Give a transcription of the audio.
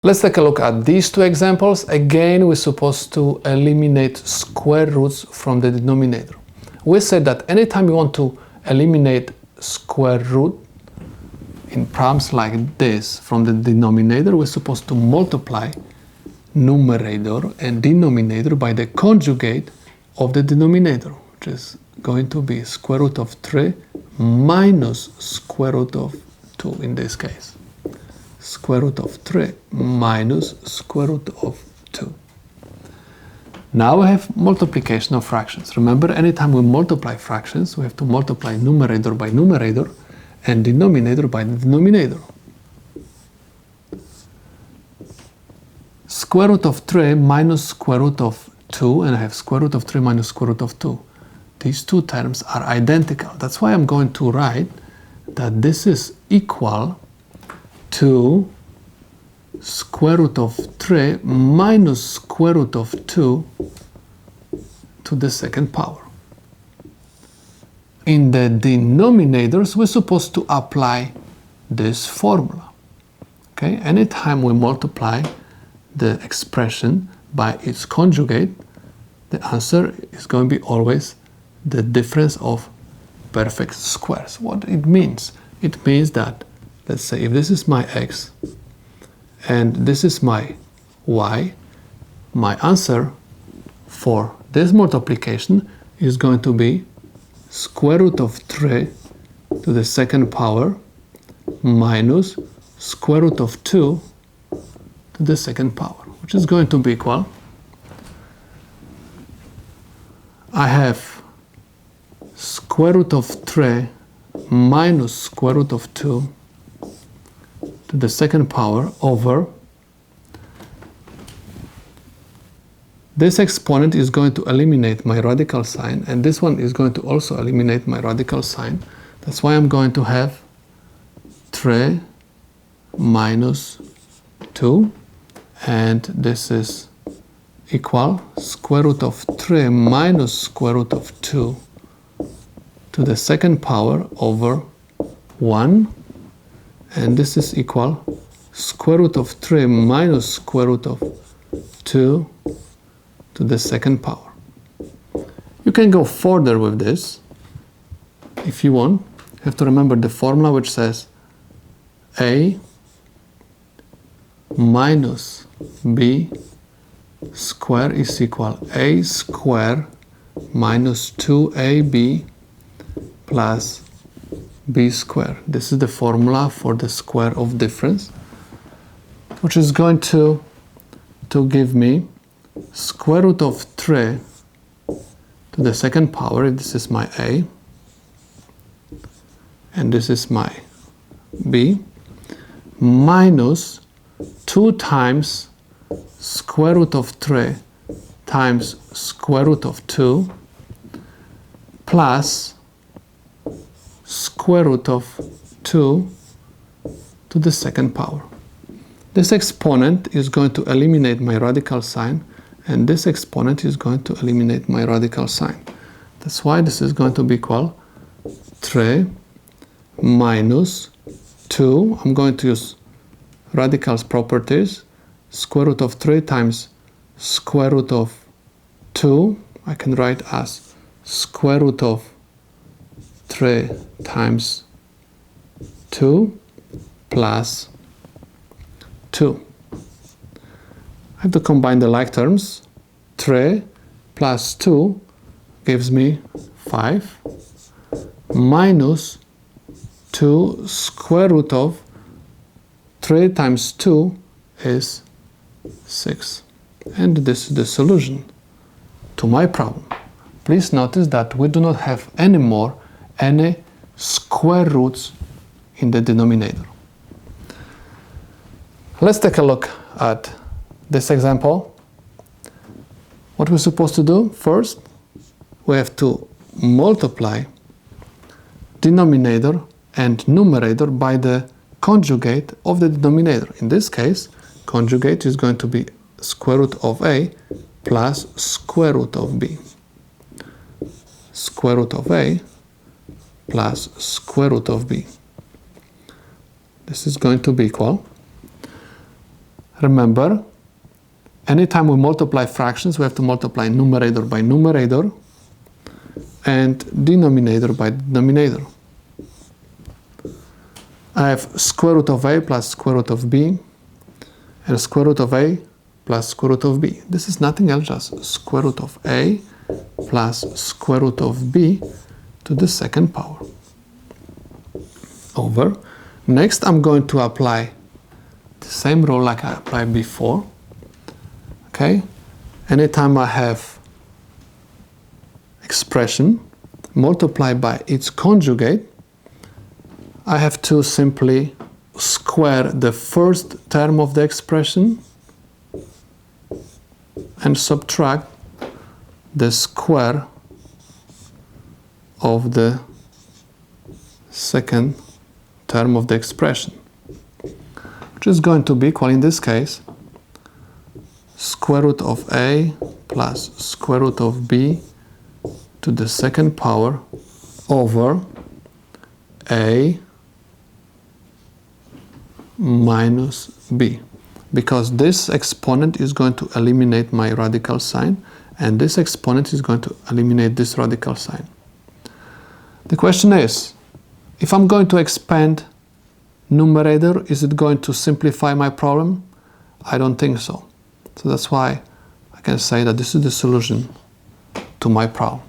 Let's take a look at these two examples. Again, we're supposed to eliminate square roots from the denominator. We said that anytime you want to eliminate square root in problems like this from the denominator, we're supposed to multiply numerator and denominator by the conjugate of the denominator, which is going to be square root of 3 minus square root of 2 in this case. Square root of 3 minus square root of 2. Now we have multiplication of fractions. Remember, anytime we multiply fractions, we have to multiply numerator by numerator and denominator by the denominator. Square root of 3 minus square root of 2, and I have square root of 3 minus square root of 2. These two terms are identical. That's why I'm going to write that this is equal to square root of 3 minus square root of 2 to the second power. In the denominators, we're supposed to apply this formula. Okay? Anytime we multiply the expression by its conjugate, the answer is going to be always the difference of perfect squares. What it means? It means that, let's say, if this is my x and this is my y, my answer for this multiplication is going to be square root of 3 to the second power minus square root of 2 to the second power, which is going to be equal. I have square root of 3 minus square root of 2 to the second power over this exponent is going to eliminate my radical sign, and this one is going to also eliminate my radical sign. That's why I'm going to have 3 minus 2, and this is equal square root of 3 minus square root of 2 to the second power over 1, and this is equal square root of 3 minus square root of 2 to the second power. You can go further with this if you want. You have to remember the formula which says a minus b square is equal a square minus 2ab plus b square. This is the formula for the square of difference, which is going to give me square root of 3 to the second power, if this is my a and this is my b, minus 2 times square root of 3 times square root of 2 plus square root of 2 to the second power. This exponent is going to eliminate my radical sign, and this exponent is going to eliminate my radical sign. That's why this is going to be equal 3 minus 2. I'm going to use radicals properties. Square root of 3 times square root of 2, I can write as square root of 3 times 2 plus 2. I have to combine the like terms. 3 plus 2 gives me 5 minus 2 square root of 3 times 2 is 6. And this is the solution to my problem. Please notice that we do not have anymore any square roots in the denominator. Let's take a look at this example. What we're supposed to do first, we have to multiply denominator and numerator by the conjugate of the denominator. In this case, conjugate is going to be square root of a plus square root of b. Square root of a plus square root of b. This is going to be equal. Remember, anytime we multiply fractions, we have to multiply numerator by numerator and denominator by denominator. I have square root of a plus square root of b and square root of a plus square root of b. This is nothing else, just square root of a plus square root of b to the second power. Over. Next, I'm going to apply the same rule like I applied before. Okay? Anytime I have expression multiplied by its conjugate, I have to simply square the first term of the expression and subtract the square of the second term of the expression, which is going to be equal, in this case, square root of a plus square root of b to the second power over a minus b, because this exponent is going to eliminate my radical sign and this exponent is going to eliminate this radical sign. The question is, if I'm going to expand numerator, is it going to simplify my problem? I don't think so. So that's why I can say that this is the solution to my problem.